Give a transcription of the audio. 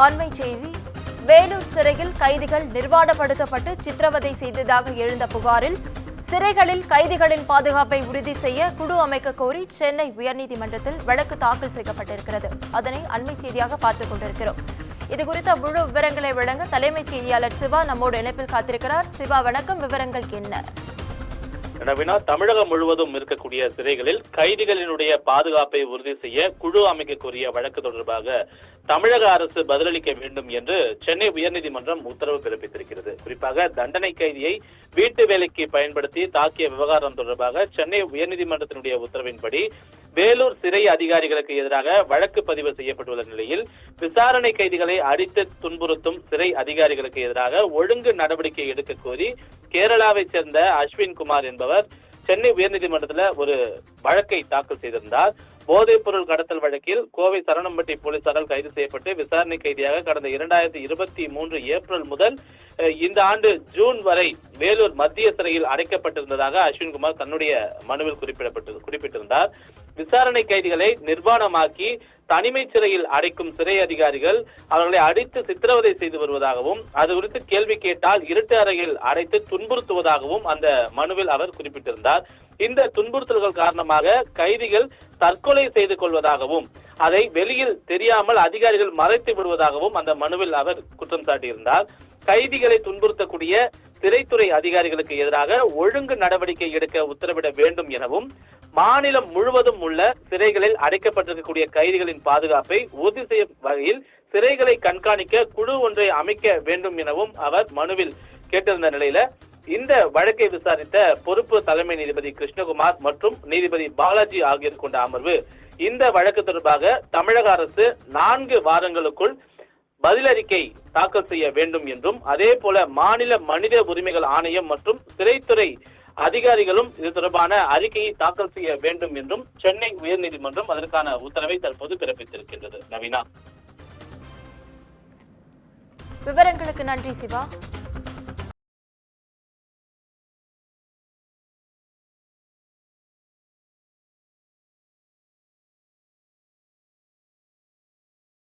அண்மை செய்தி. வேலூர் சிறையில் கைதிகள் நிர்வாணப்படுத்தப்பட்டு சித்திரவதை செய்ததாக எழுந்த புகாரில் சிறைகளில் கைதிகளின் பாதுகாப்பை உறுதி செய்ய குழு அமைக்க கோரி சென்னை உயர்நீதிமன்றத்தில் வழக்கு தாக்கல் செய்யப்பட்டிருக்கிறது. அதனை அண்மை செய்தியாக பார்த்துக் கொண்டிருக்கிறோம். இதுகுறித்த முழு விவரங்களை வழங்க தலைமைச் செய்தியாளர் சிவா நம்மோடு இணைப்பில் காத்திருக்கிறார். சிவா, வணக்கம். விவரங்கள் என்ன? நவீனா, தமிழகம் முழுவதும் இருக்கக்கூடிய சிறைகளில் கைதிகளினுடைய பாதுகாப்பை உறுதி செய்ய குழு அமைக்க கோரிய வழக்கு தொடர்பாக தமிழக அரசு பதிலளிக்க வேண்டும் என்று சென்னை உயர்நீதிமன்றம் உத்தரவு பிறப்பித்திருக்கிறது. குறிப்பாக தண்டனை கைதியை வீட்டு வேலைக்கு பயன்படுத்தி தாக்கிய விவகாரம் தொடர்பாக சென்னை உயர்நீதிமன்றத்தினுடைய உத்தரவின்படி வேலூர் சிறை அதிகாரிகளுக்கு எதிராக வழக்கு பதிவு செய்யப்பட்டுள்ள நிலையில் விசாரணை கைதிகளை அடித்து துன்புறுத்தும் சிறை அதிகாரிகளுக்கு எதிராக ஒழுங்கு நடவடிக்கை எடுக்க கோரி கேரளாவை சேர்ந்த அஸ்வின் குமார் என்பவர் சென்னை உயர்நீதிமன்றத்தில் ஒரு வழக்கை தாக்கல் செய்திருந்தார். போதைப் பொருள் கடத்தல் வழக்கில் கோவை சரணம்பட்டி போலீசாரால் கைது செய்யப்பட்டு விசாரணை கைதியாக கடந்த 2023 ஏப்ரல் முதல் இந்த ஆண்டு ஜூன் வரை வேலூர் மத்திய சிறையில் அடைக்கப்பட்டிருந்ததாக அஸ்வின்குமார் தன்னுடைய மனுவில் குறிப்பிட்டிருந்தார். விசாரணை கைதிகளை நிர்வாணமாக்கி தனிமை சிறையில் அடைக்கும் சிறை அதிகாரிகள் அவர்களை அடித்து சித்திரவதை செய்து வருவதாகவும் அது குறித்து கேள்வி கேட்டால் இருட்டு அறையில் அடைத்து துன்புறுத்துவதாகவும் அந்த மனுவில் அவர் குறிப்பிட்டிருந்தார். இந்த துன்புறுத்தல்கள் காரணமாக கைதிகள் தற்கொலை செய்து கொள்வதாகவும் அதை வெளியில் தெரியாமல் அதிகாரிகள் மறைத்து விடுவதாகவும் அந்த மனுவில் அவர் குற்றம் சாட்டியிருந்தார். கைதிகளை துன்புறுத்தக்கூடிய சிறைத்துறை அதிகாரிகளுக்கு எதிராக ஒழுங்கு நடவடிக்கை எடுக்க உத்தரவிட வேண்டும் எனவும் மாநிலம் முழுவதும் உள்ள சிறைகளில் அடைக்கப்பட்டிருக்கக்கூடிய கைதிகளின் பாதுகாப்பை உறுதி செய்யும் வகையில் சிறைகளை கண்காணிக்க குழு ஒன்றை அமைக்க வேண்டும் எனவும் அவர் மனுவில் கேட்டிருந்த நிலையில இந்த வழக்கை விசாரித்த பொறுப்பு தலைமை நீதிபதி கிருஷ்ணகுமார் மற்றும் நீதிபதி பாலாஜி ஆகியோர் கொண்ட அமர்வு இந்த வழக்கு தொடர்பாக தமிழக அரசு 4 வாரங்களுக்குள் பதிலறிக்கை தாக்கல் செய்ய வேண்டும் என்றும் அதே போல மாநில மனித உரிமைகள் ஆணையம் மற்றும் சிறைத்துறை அதிகாரிகளும் இது தொடர்பான அறிக்கையை தாக்கல் செய்ய வேண்டும் என்றும் சென்னை உயர்நீதிமன்றம் அதற்கான உத்தரவை தற்போது பிறப்பித்திருக்கின்றது. நவீனா, விவரங்களுக்கு நன்றி சிவா.